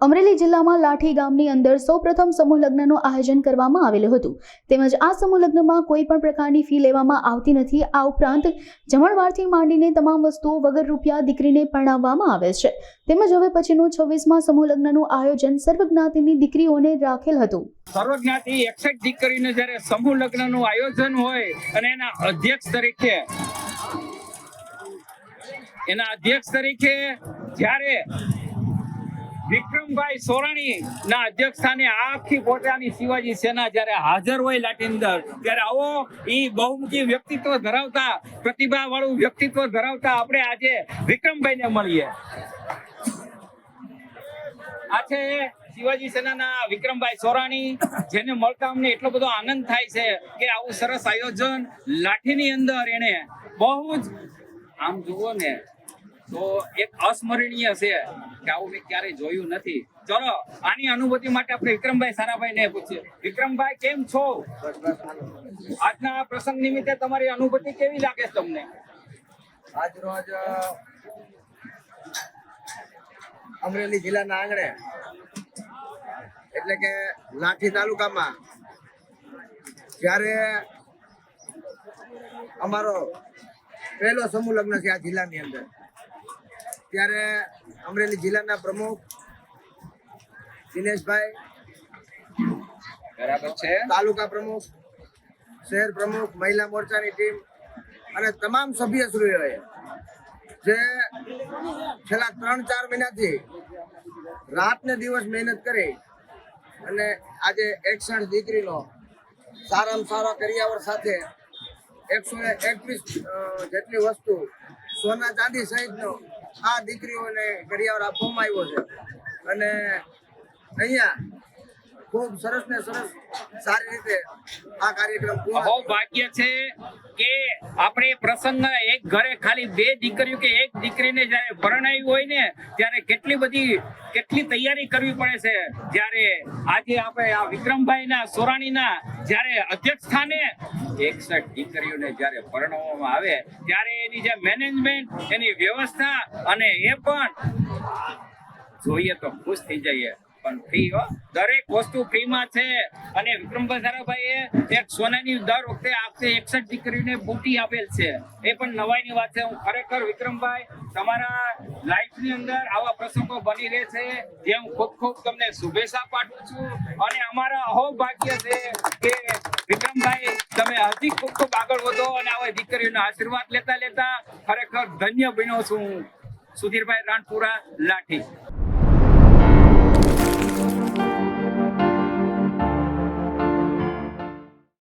અમરેલી જિલ્લામાં લાઠી ગામની અંદર સૌપ્રથમ સમૂહ લગ્નનું આયોજન કરવામાં આવેલું હતું તેમજ આ સમૂહ લગ્નમાં કોઈ પણ પ્રકારની ફી લેવામાં આવતી નથી। આ ઉપરાંત જમણવારથી માંડીને તમામ વસ્તુઓ વગર રૂપિયા દીકરીને પરણાવવામાં આવે છે તેમજ હવે પછીનું 26મા સમૂહ લગ્નનું આયોજન સર્વજ્ઞાતિની દીકરીઓને રાખેલ હતું। સર્વજ્ઞાતિ 61 દીકરીને જ્યારે સમૂહ લગ્નનું આયોજન હોય અને એના અધ્યક્ષ તરીકે જ્યારે વિક્રમભાઈ સોરાણી ના અધ્યક્ષ સ્થાને આખી પોતાની શિવાજી સેના જ્યારે હાજર હોય લાઠી અંદર, ત્યારે આવો ઈ બહુમુખી વ્યક્તિત્વ ધરાવતા, પ્રતિભા વાળું વ્યક્તિત્વ ધરાવતા આપણે આજે વિક્રમભાઈ ને મળીએ। આ છે શિવાજી સેનાના વિક્રમભાઈ સોરાણી, જેને મળતા અમને એટલો બધો આનંદ થાય છે કે આવું સરસ આયોજન લાઠીની અંદર એને બહુ જ આમ જુઓ ને તો એક અસ્મરણીય છે કે આવું મેં ક્યારેય જોયું નથી। ચલો આની અનુભૂતિ માટે આપણે વિક્રમભાઈ સારાભાઈ ને પૂછીએ। વિક્રમભાઈ કેમ છો? આજના પ્રસંગ નિમિત્તે તમારી અનુભૂતિ કેવી લાગે છે તમને? આજ રોજ અમરેલી જિલ્લાના આંગણે એટલે કે લાઠી તાલુકામાં જ્યારે અમારો પહેલો સમૂહ લગ્ન છે આ જિલ્લાની અંદર, ત્યારે અમરેલી જિલ્લાના પ્રમુખ દિનેશભાઈ, બરાબર છે, તાલુકા પ્રમુખ, શહેર પ્રમુખ, મહિલા મોરચાની ટીમ અને તમામ સભ્યશ્રીઓએ જે છેલ્લા 3-4 મહિનાથી રાત ને દિવસ મહેનત કરી અને આજે 61 દીકરીનો સારામાં સારા કરિયાવર સાથે 121 જેટલી વસ્તુ સોના ચાંદી સહિતનો આ દીકરીઓને કરિયાવર આપવામાં આવ્યો છે અને અહીંયા ખૂબ સરસ ને સરસ સારી રીતે આ કાર્યક્રમ બહુ ભાગ્ય છે કે આપણે પ્રસંગ એક ઘરે ખાલી 2 દીકરીઓ કે 1 દીકરીને જ્યારે પરણાવી હોય ને ત્યારે કેટલી તૈયારી કરવી પડે છે। જ્યારે આજે આપણે આ વિક્રમભાઈના સોરાણીના જ્યારે અધ્યક્ષ સ્થાને 61 દીકરીઓને જ્યારે પરણાવવામાં આવે ત્યારે એની જે મેનેજમેન્ટ, એની વ્યવસ્થા અને એ પણ જોઈએ તો ખુશ થઈ જઈએ। પણ ફ્રી હો, દરેક વસ્તુ ફ્રીમાં છે અને વિક્રમભાઈ સારાભાઈએ એક સોનાની દર વખતે આપશે 61 દીકરીઓને બુટી આપેલ છે, એ પણ નવાઈની વાત છે। હું ખરેખર વિક્રમભાઈ તમારા લાઈફની અંદર આવા પ્રસંગો બની રહે છે જે હું ખૂબ તમને શુભેચ્છા પાઠવું છું અને અમારા અહોભાગ્ય છે કે વિક્રમભાઈ તમે હજી ખૂબ આગળ વધો અને આવા દીકરીઓના આશીર્વાદ લેતા ખરેખર ધન્ય બન્યો છું। સુધીરભાઈ રાણપુરા, લાઠી।